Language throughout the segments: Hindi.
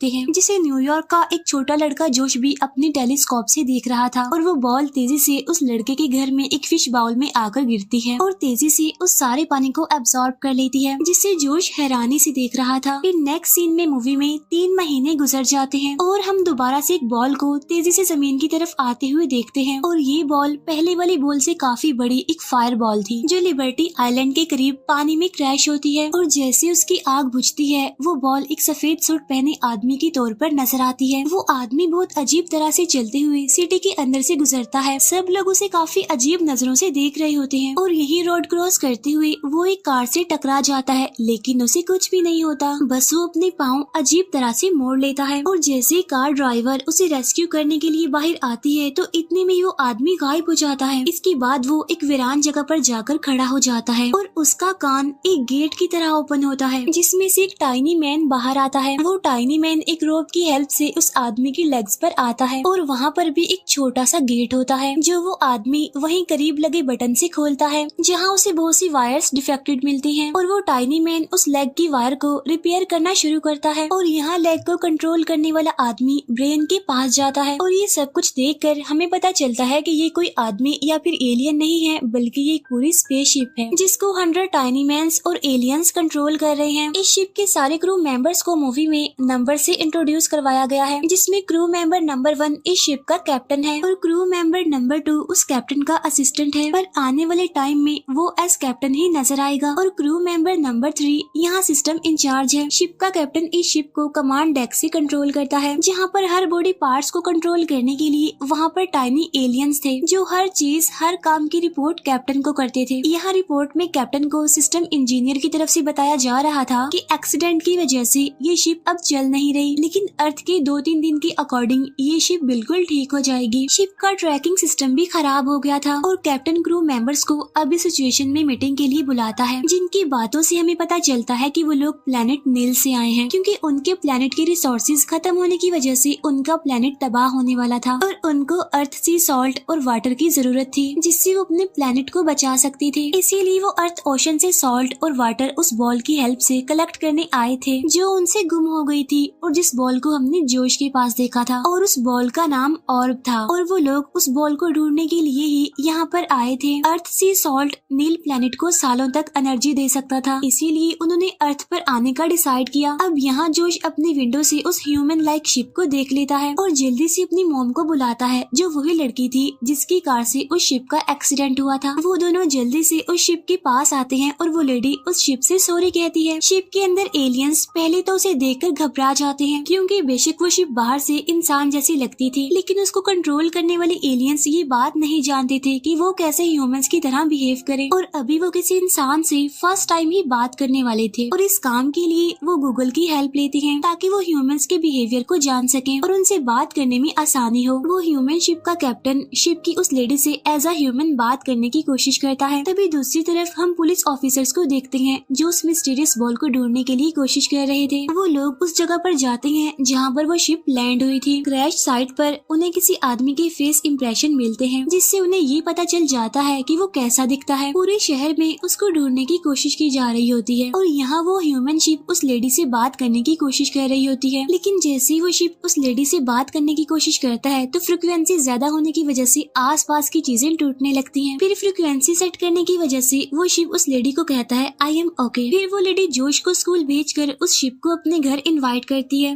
हैं जिसे न्यूयॉर्क का एक छोटा लड़का जोश भी अपने टेलीस्कोप से देख रहा था। और वो बॉल तेजी से उस लड़के के घर में एक फिश बाउल में आकर गिरती है और तेजी से उस सारे पानी को एब्सॉर्ब कर लेती है, जिसे जोश हैरानी से देख रहा था। फिर नेक्स्ट सीन में मूवी में 3 महीने गुजर जाते हैं और हम दोबारा से एक बॉल को तेजी से जमीन की तरफ आते हुए देखते हैं। और ये बॉल पहले वाली बॉल से काफी बड़ी एक फायर बॉल थी जो लिबर्टी आइलैंड के करीब पानी में क्रैश होती है। और जैसे उसकी आग बुझती है वो बॉल एक सफेद सूट पहने आदमी के तौर पर नजर आती है। वो आदमी बहुत अजीब तरह से चलते हुए सिटी के अंदर से गुजरता है। सब लोग उसे काफी अजीब नजरों से देख रहे होते हैं और यही रोड क्रॉस करते हुए वो एक कार से टकरा जाता है, लेकिन उसे कुछ भी नहीं होता, बस वो अपने पाँव अजीब तरह से मोड़ लेता है। और जैसे कार ड्राइवर उसे रेस्क्यू करने के लिए बाहर आती है तो इतने में वो आदमी गायब हो जाता है। इसके बाद वो एक वीरान जगह पर जाकर खड़ा हो जाता है और उसका कान एक गेट की तरह ओपन होता है जिसमें से एक टाइनी मैन बाहर आता है। वो टाइनी मैन एक रोप की हेल्प से उस आदमी की लेग्स पर आता है और वहाँ पर भी एक छोटा सा गेट होता है जो वो आदमी वहीं करीब लगे बटन से खोलता है, जहाँ उसे बहुत सी वायर्स डिफेक्टेड मिलती हैं। और वो टाइनी मैन उस लेग की वायर को रिपेयर करना शुरू करता है और यहाँ लेग को कंट्रोल करने वाला आदमी ब्रेन के पास जाता है। और ये सब कुछ देखकर हमें पता चलता है कि ये कोई आदमी या फिर एलियन नहीं है, बल्कि ये एक पूरी स्पेसशिप है जिसको 100 टाइनी मैन्स और एलियंस कंट्रोल कर रहे हैं। इस शिप के सारे क्रू मेंबर्स को मूवी में नंबर से इंट्रोड्यूस करवाया गया है, जिसमें क्रू मेंबर नंबर 1 इस शिप का कैप्टन है और क्रू मेंबर नंबर 2 उस कैप्टन का असिस्टेंट है, पर आने वाले टाइम में वो एज कैप्टन ही नजर आएगा। और क्रू मेंबर नंबर 3 यहाँ सिस्टम इंचार्ज है। शिप का कैप्टन इस शिप को कमांड डेक से कंट्रोल करता है, जहाँ पर हर बॉडी पार्ट्स को कंट्रोल करने के लिए वहाँ पर टाइनी एलियंस थे जो हर चीज हर काम की रिपोर्ट कैप्टन को करते थे। यहाँ रिपोर्ट में कैप्टन को सिस्टम इंजीनियर की तरफ से बताया जा रहा था कि एक्सीडेंट की वजह से ये शिप अब चल नहीं रही, लेकिन अर्थ के 2-3 दिन के अकॉर्डिंग ये शिप बिल्कुल ठीक हो जाएगी। शिप का ट्रैकिंग सिस्टम भी खराब हो गया था और कैप्टन क्रू मेंबर्स को अब इस सिचुएशन में मीटिंग के लिए बुलाता है, जिनकी बातों से हमें पता चलता है कि वो लोग प्लेनेट नील से आए हैं, क्योंकि उनके प्लेनेट के रिसोर्सेज खत्म होने की वजह से उनका प्लेनेट तबाह होने वाला था और उनको अर्थ से सॉल्ट और वाटर की जरूरत थी जिससे वो अपने प्लेनेट को बचा सकती थी। इसीलिए वो अर्थ ओशन से सॉल्ट और वाटर उस बॉल की हेल्प से कलेक्ट करने आए थे जो उनसे गुम हो गई थी और जिस बॉल को हमने जोश के पास देखा था, और उस बॉल का नाम ऑर्ब था। और वो लोग उस बॉल को ढूंढने के लिए ही यहाँ पर आए थे। अर्थ सी सॉल्ट नील प्लेनेट को सालों तक एनर्जी दे सकता था, इसीलिए उन्होंने अर्थ पर आने का डिसाइड किया। अब यहाँ जोश अपनी विंडो से उस ह्यूमन लाइक शिप को देख लेता है और जल्दी से अपनी मॉम को बुलाता है, जो वही लड़की थी जिसकी कार से उस शिप का एक्सीडेंट हुआ था। वो दोनों जल्दी से उस शिप के पास आते हैं और वो लेडी उस शिप से सॉरी कहती है। शिप के अंदर एलियंस पहले तो उसे देखकर घबरा जाते हैं, क्योंकि बेशक वो शिप बाहर से इंसान जैसी लगती थी, लेकिन उसको कंट्रोल करने वाले एलियंस ये बात नहीं जानते थे कि वो कैसे ह्यूमंस की तरह बिहेव करे। और अभी वो किसी इंसान से फर्स्ट टाइम ही बात करने वाले थे और इस काम के लिए वो गूगल की हेल्प लेते हैं ताकि वो ह्यूमंस के बिहेवियर को जान सके और उनसे बात करने में आसानी हो। वो ह्यूमन शिप का कैप्टन शिप की उस लेडी से एज अ ह्यूमन बात करने की कोशिश करता है। तभी दूसरी तरफ हम पुलिस ऑफिसर्स को देखते हैं जो उस मिस्टीरियस बॉल को ढूंढने के लिए कोशिश कर रहे थे। वो लोग उस जगह पर जाते हैं जहाँ पर वो शिप लैंड हुई थी। क्रैश साइट पर उन्हें किसी आदमी के फेस इंप्रेशन मिलते हैं, जिससे उन्हें ये पता चल जाता है कि वो कैसा दिखता है। पूरे शहर में उसको ढूंढने की कोशिश की जा रही होती है और यहाँ वो ह्यूमन शिप उस लेडी से बात करने की कोशिश कर रही होती है, लेकिन जैसे ही वो शिप उस लेडी से बात करने की कोशिश करता है तो फ्रिक्वेंसी ज्यादा होने की वजह से आसपास की चीजें टूटने लगती हैं। फिर फ्रिक्वेंसी सेट करने की वजह से वो शिप उस लेडी को कहता है आई एम ओके। फिर वो लेडी जोश को स्कूल भेजकर उस शिप को अपने घर इनवाइट करती है।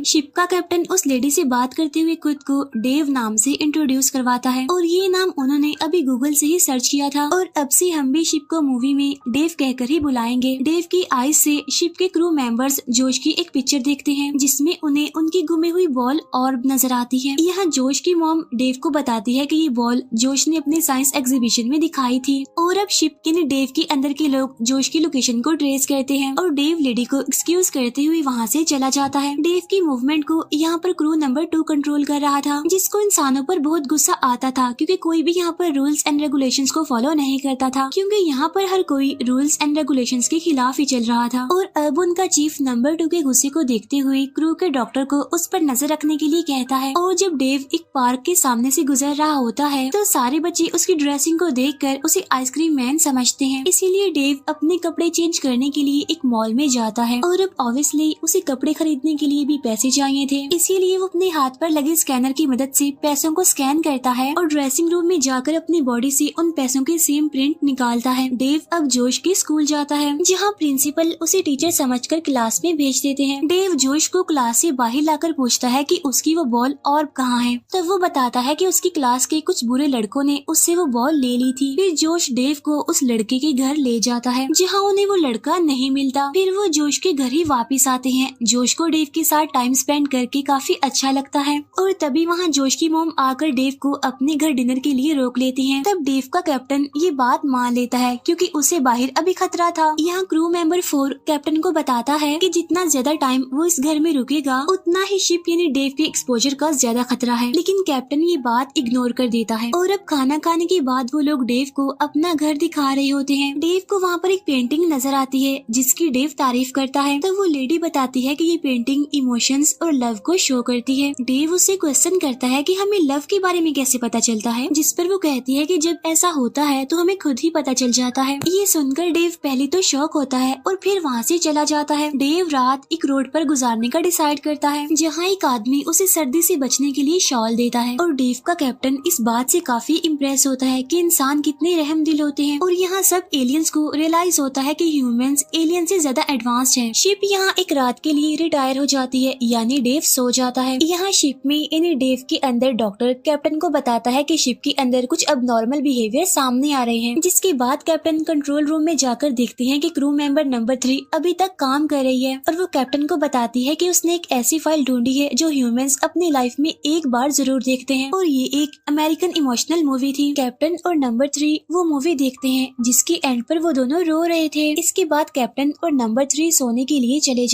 शिप का कैप्टन उस लेडी से बात करते हुए खुद को डेव नाम से इंट्रोड्यूस करवाता है और ये नाम उन्होंने अभी गूगल से ही सर्च किया था और अब से हम भी शिप को मूवी में डेव कहकर ही बुलाएंगे। डेव की आईज से शिप के क्रू मेंबर्स जोश की एक पिक्चर देखते हैं जिसमें उन्हें उनकी गुमी हुई बॉल ऑर्ब नजर आती है। यहाँ जोश की मॉम डेव को बताती है कि ये बॉल जोश ने अपने साइंस एग्जीबिशन में दिखाई थी और अब शिप के डेव के अंदर के लोग जोश की लोकेशन को ट्रेस करते हैं और डेव लेडी को एक्सक्यूज करते हुए वहाँ से चला जाता है। डेव की मूवमेंट को यहाँ पर क्रू नंबर 2 कंट्रोल कर रहा था, जिसको इंसानों पर बहुत गुस्सा आता था क्योंकि कोई भी यहाँ पर रूल्स एंड रेगुलेशंस को फॉलो नहीं करता था, क्योंकि यहाँ पर हर कोई रूल्स एंड रेगुलेशंस के खिलाफ ही चल रहा था। और अब उनका चीफ नंबर 2 के गुस्से को देखते हुए क्रू के डॉक्टर को उस पर नजर रखने के लिए कहता है। और जब डेव एक पार्क के सामने से गुजर रहा होता है तो सारे बच्चे उसकी ड्रेसिंग को देखकर उसे आइसक्रीम मैन समझते हैं, इसीलिए डेव अपने कपड़े चेंज करने के लिए एक मॉल में जाता है। और अब ऑब्वियसली उसे कपड़े खरीदने के लिए भी पैसे चाहिए थे, इसीलिए वो अपने हाथ पर लगे स्कैनर की मदद से पैसों को स्कैन करता है और ड्रेसिंग रूम में जाकर अपनी बॉडी से उन पैसों के सेम प्रिंट निकालता है। डेव अब जोश के स्कूल जाता है, जहाँ प्रिंसिपल उसे टीचर समझकर क्लास में भेज देते हैं। डेव जोश को क्लास से बाहर लाकर पूछता है कि उसकी वो बॉल और कहाँ है, तब वो बताता है कि उसकी क्लास के कुछ बुरे लड़कों ने उससे वो बॉल ले ली थी। फिर जोश डेव को उस लड़के के घर ले जाता है, जहाँ उन्हें वो लड़का नहीं मिलता। फिर वो जोश के घर ही वापिस आते हैं। जोश को डेव के साथ टाइम स्पेंड करके काफी अच्छा लगता है और तभी वहाँ जोश की मोम आकर डेव को अपने घर डिनर के लिए रोक लेती है। तब डेव का कैप्टन ये बात मान लेता है क्योंकि उसे बाहर अभी खतरा था। यहाँ क्रू मेंबर 4 कैप्टन को बताता है कि जितना ज्यादा टाइम वो इस घर में रुकेगा उतना ही शिप यानी डेव के एक्सपोजर का ज्यादा खतरा है, लेकिन कैप्टन ये बात इग्नोर कर देता है। और अब खाना खाने के बाद वो लोग डेव को अपना घर दिखा रहे होते हैं। डेव को वहाँ पर एक पेंटिंग नजर आती है जिसकी डेव तारीफ करता है, तो वो लेडी बताती है कि ये पेंटिंग इमोशंस और लव को शो करती है। डेव उससे क्वेश्चन करता है कि हमें लव के बारे में कैसे पता चलता है, जिस पर वो कहती है कि जब ऐसा होता है तो हमें खुद ही पता चल जाता है। ये सुनकर डेव पहले तो शॉक होता है और फिर वहाँ से चला जाता है। डेव रात एक रोड पर गुजारने का डिसाइड करता है, जहाँ एक आदमी उसे सर्दी से बचने के लिए शॉल देता है। और डेव का कैप्टन इस बात से काफी इम्प्रेस होता है कि इंसान कितने रहम दिल होते हैं। और यहाँ सब एलियंस को रियलाइज होता है कि ह्यूमंस एलियन से ज्यादा एडवांस्ड हैं। शिप यहाँ एक रात के लिए रिटायर हो जाती है, यानी डेव सो जाता है। यहाँ शिप में यानी डेव के अंदर डॉक्टर कैप्टन को बताता है कि शिप के अंदर कुछ अबनॉर्मल बिहेवियर सामने आ रहे हैं, जिसके बाद कैप्टन कंट्रोल रूम में जाकर देखते हैं कि क्रू मेंबर नंबर 3 अभी तक काम कर रही है। और वो कैप्टन को बताती है कि उसने एक ऐसी फाइल ढूंढी है जो ह्यूमंस अपनी लाइफ में एक बार जरूर देखते हैं, और ये एक अमेरिकन इमोशनल मूवी थी। कैप्टन और नंबर 3 वो मूवी देखते हैं जिसके एंड पर वो दोनों रो रहे थे। इसके बाद कैप्टन और नंबर 3 सोने के लिए चले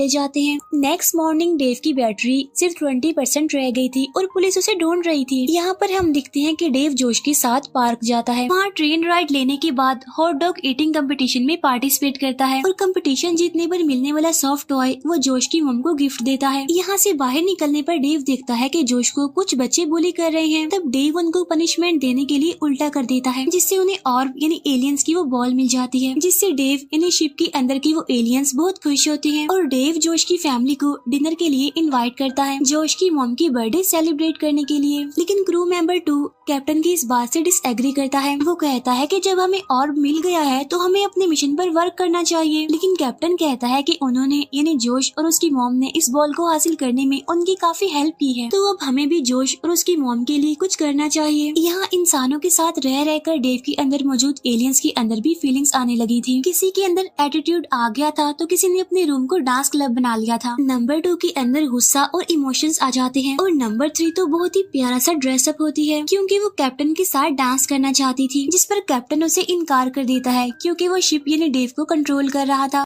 जाते हैं। नेक्स्ट मॉर्निंग डेव की बैटरी सिर्फ 20% रह गई थी और पुलिस उसे ढूंढ रही थी। यहाँ पर हम दिखते हैं कि डेव जोश के साथ पार्क जाता है। वहाँ ट्रेन राइड लेने के बाद हॉट डॉग ईटिंग कंपटीशन में पार्टिसिपेट करता है और कंपटीशन जीतने पर मिलने वाला सॉफ्ट टॉय वो जोश की मम को गिफ्ट देता है। यहाँ से बाहर निकलने पर डेव देखता है कि जोश को कुछ बच्चे बुली कर रहे हैं। तब डेव उनको पनिशमेंट देने के लिए उल्टा कर देता है, जिससे उन्हें ऑर्ब यानी एलियंस की वो बॉल मिल जाती है, जिससे डेव यानी शिप के अंदर की वो एलियंस बहुत खुश होते हैं। और डेव जोश की फैमिली को डिनर के लिए इनवाइट करता है, जोश की मॉम की बर्थडे सेलिब्रेट करने के लिए। लेकिन क्रू मेंबर 2 कैप्टन की इस बात से डिसएग्री करता है। वो कहता है कि जब हमें ऑर्ब मिल गया है तो हमें अपने मिशन पर वर्क करना चाहिए। लेकिन कैप्टन कहता है कि उन्होंने यानी जोश और उसकी मॉम ने इस बॉल को हासिल करने में उनकी काफी हेल्प की है, तो अब हमें भी जोश और उसकी मॉम के लिए कुछ करना चाहिए। यहाँ इंसानों के साथ रह रहकर डेव के अंदर मौजूद एलियंस के अंदर भी फीलिंग्स आने लगी थी। किसी के अंदर एटीट्यूड आ गया था तो किसी ने अपने रूम को डांस क्लब बना लिया था। नंबर 2 के अंदर गुस्सा और इमोशंस आ जाते हैं। और नंबर 3 तो बहुत ही प्यारा सा ड्रेसअप होती है क्योंकि वो कैप्टन के साथ डांस करना चाहती थी, जिस पर कैप्टन उसे इनकार कर देता है क्योंकि वो शिप यानी डेव को कंट्रोल कर रहा था।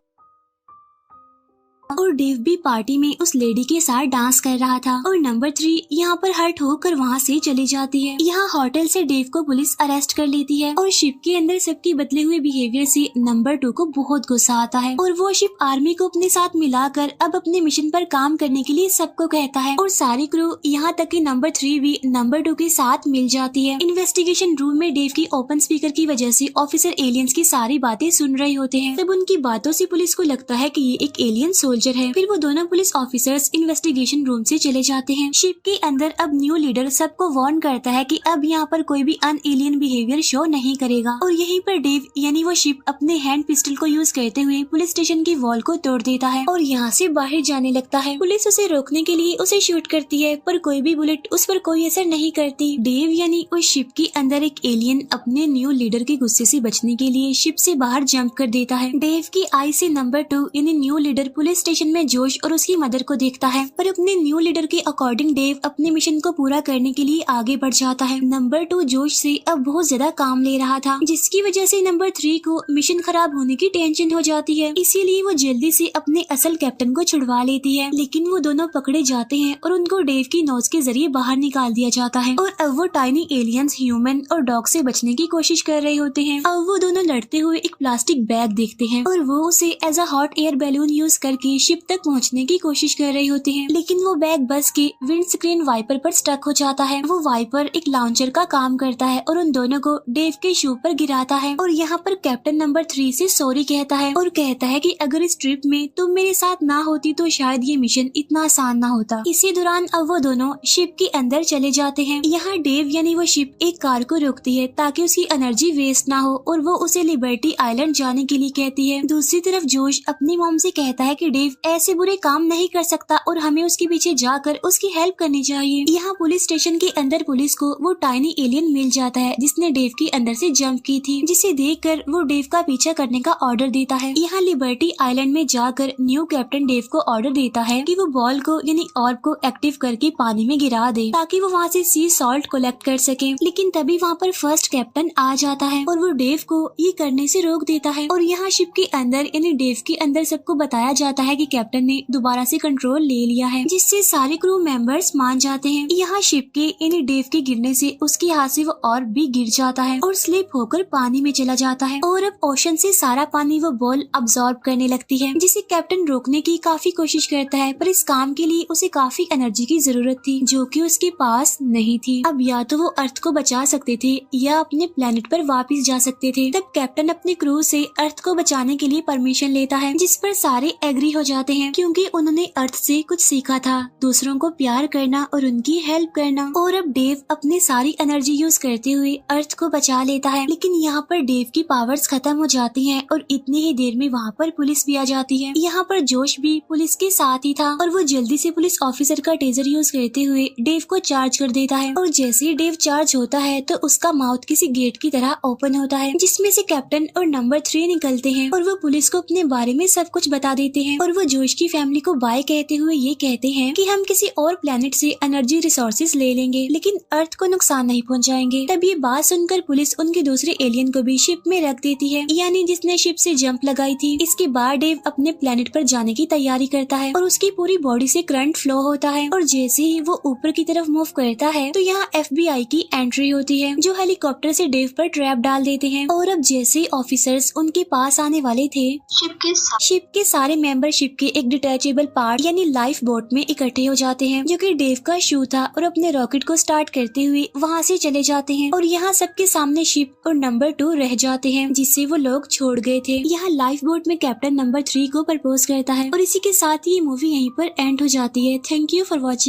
और डेव भी पार्टी में उस लेडी के साथ डांस कर रहा था। और नंबर 3 यहाँ पर हर्ट होकर वहाँ से चली जाती है। यहाँ होटल से डेव को पुलिस अरेस्ट कर लेती है और शिप के अंदर सबकी बदले हुए बिहेवियर से नंबर 2 को बहुत गुस्सा आता है और वो शिप आर्मी को अपने साथ मिलाकर अब अपने मिशन पर काम करने के लिए सबको कहता है। और सारी क्रू यहाँ तक कि नंबर 3 भी नंबर 2 के साथ मिल जाती है। इन्वेस्टिगेशन रूम में डेव की ओपन स्पीकर की वजह से ऑफिसर एलियंस की सारी बातें सुन रहे होते हैं। तब उनकी बातों से पुलिस को लगता है कि ये एक एलियन सोल्जर है। फिर वो दोनों पुलिस ऑफिसर्स इन्वेस्टिगेशन रूम से चले जाते हैं। शिप के अंदर अब न्यू लीडर सबको वार्न करता है कि अब यहाँ पर कोई भी अन एलियन बिहेवियर शो नहीं करेगा। और यहीं पर डेव यानी वो शिप अपने हैंड पिस्टल को यूज करते हुए पुलिस स्टेशन की वॉल को तोड़ देता है और यहाँ से बाहर जाने लगता है। पुलिस उसे रोकने के लिए उसे शूट करती है पर कोई भी बुलेट उस पर कोई असर नहीं करती। डेव यानी उस शिप के अंदर एक एलियन अपने न्यू लीडर के गुस्से से बचने के लिए शिप से बाहर जंप कर देता है। डेव की आई से नंबर 2 यानी न्यू लीडर पुलिस स्टेशन में जोश और उसकी मदर को देखता है, पर अपने न्यू लीडर के अकॉर्डिंग डेव अपने मिशन को पूरा करने के लिए आगे बढ़ जाता है। नंबर 2 जोश से अब बहुत ज्यादा काम ले रहा था, जिसकी वजह से नंबर 3 को मिशन खराब होने की टेंशन हो जाती है। इसीलिए वो जल्दी से अपने असल कैप्टन को छुड़वा लेती है, लेकिन वो दोनों पकड़े जाते हैं और उनको डेव की नोज के जरिए बाहर निकाल दिया जाता है। और अब वो टाइनी एलियंस ह्यूमन और डॉग से बचने की कोशिश कर रहे होते हैं। अब वो दोनों लड़ते हुए एक प्लास्टिक बैग देखते हैं और वो उसे as a hot air balloon use करके शिप तक पहुंचने की कोशिश कर रहे होते हैं, लेकिन वो बैग बस के विंड स्क्रीन वाइपर पर स्टक हो जाता है। वो वाइपर एक लॉन्चर का काम करता है और उन दोनों को डेव के शू पर गिराता है। और यहाँ पर कैप्टन नंबर 3 से सॉरी कहता है और कहता है कि अगर इस ट्रिप में तुम मेरे साथ ना होती तो शायद ये मिशन इतना आसान ना होता। इसी दौरान अब वो दोनों शिप के अंदर चले जाते हैं। यहाँ डेव यानी वो शिप एक कार को रोकती है ताकि उसकी एनर्जी वेस्ट ना हो और वो उसे लिबर्टी आइलैंड जाने के लिए कहती है। दूसरी तरफ जोश अपनी मॉम से कहता है कि डेव ऐसे बुरे काम नहीं कर सकता और हमें उसके पीछे जाकर उसकी हेल्प करनी चाहिए। यहाँ पुलिस स्टेशन के अंदर पुलिस को वो टाइनी एलियन मिल जाता है जिसने डेव के अंदर से जंप की थी, जिसे देखकर वो डेव का पीछा करने का ऑर्डर देता है। यहाँ लिबर्टी आइलैंड में जाकर न्यू कैप्टन डेव को ऑर्डर देता है कि वो बॉल को यानी ऑर्ब को एक्टिव करके पानी में गिरा दे ताकि वो वहाँ से सी सॉल्ट कलेक्ट कर सके। लेकिन तभी वहाँ पर फर्स्ट कैप्टन आ जाता है और वो डेव को ये करने से रोक देता है। और यहाँ शिप के अंदर यानी डेव के अंदर सबको बताया जाता है कि कैप्टन ने दोबारा से कंट्रोल ले लिया है, जिससे सारे क्रू मेंबर्स मान जाते हैं। यहाँ शिप के यानी डेव के गिरने से उसके हाथ से वो ऑर्ब भी गिर जाता है और स्लिप होकर पानी में चला जाता है। और अब ओशन से सारा पानी वो बॉल अब्सॉर्ब करने लगती है, जिसे कैप्टन रोकने की काफी कोशिश करता है, पर इस काम के लिए उसे काफी एनर्जी की जरूरत थी जो कि उसके पास नहीं थी। अब या तो वो अर्थ को बचा सकते थे या अपने प्लेनेट पर वापस जा सकते थे। तब कैप्टन अपने क्रू से अर्थ को बचाने के लिए परमिशन लेता है, जिस पर सारे एग्री हो जाते हैं क्योंकि उन्होंने अर्थ से कुछ सीखा था, दूसरों को प्यार करना और उनकी हेल्प करना। और अब डेव अपनी सारी एनर्जी यूज करते हुए अर्थ को बचा लेता है, लेकिन यहाँ पर डेव की पावर्स खत्म हो जाती हैं और इतनी ही देर में वहाँ पर पुलिस भी आ जाती है। यहाँ पर जोश भी पुलिस के साथ ही था और वो जल्दी से पुलिस ऑफिसर का टेजर यूज करते हुए डेव को चार्ज कर देता है। और जैसे ही डेव चार्ज होता है तो उसका माउथ किसी गेट की तरह ओपन होता है, जिसमें से कैप्टन और नंबर 3 निकलते हैं और वो पुलिस को अपने बारे में सब कुछ बता देते हैं। और वो जोश की फैमिली को बाय कहते हुए ये कहते हैं कि हम किसी और प्लेनेट से एनर्जी रिसोर्सेज ले लेंगे, लेकिन अर्थ को नुकसान नहीं पहुंचाएंगे। तब ये बात सुनकर पुलिस उनके दूसरे एलियन को भी शिप में रख देती है, यानी जिसने शिप से जंप लगाई थी। इसके बाद डेव अपने प्लेनेट पर जाने की तैयारी करता है और उसकी पूरी बॉडी से करंट फ्लो होता है। और जैसे ही वो ऊपर की तरफ मूव करता है तो यहाँ FBI की एंट्री होती है, जो हेलीकॉप्टर से डेव पर ट्रैप डाल देते हैं। और अब जैसे ऑफिसर्स उनके पास आने वाले थे, शिप के सारे मेंबर शिप के एक डिटैचेबल पार्ट यानी लाइफ बोट में इकट्ठे हो जाते हैं, जो कि डेव का शू था, और अपने रॉकेट को स्टार्ट करते हुए वहाँ से चले जाते हैं। और यहाँ सबके सामने शिप और नंबर 2 रह जाते हैं, जिससे वो लोग छोड़ गए थे। यहाँ लाइफ बोट में कैप्टन नंबर 3 को प्रपोज करता है और इसी के साथ ये मूवी यहीं पर एंड हो जाती है। Thank you for watching.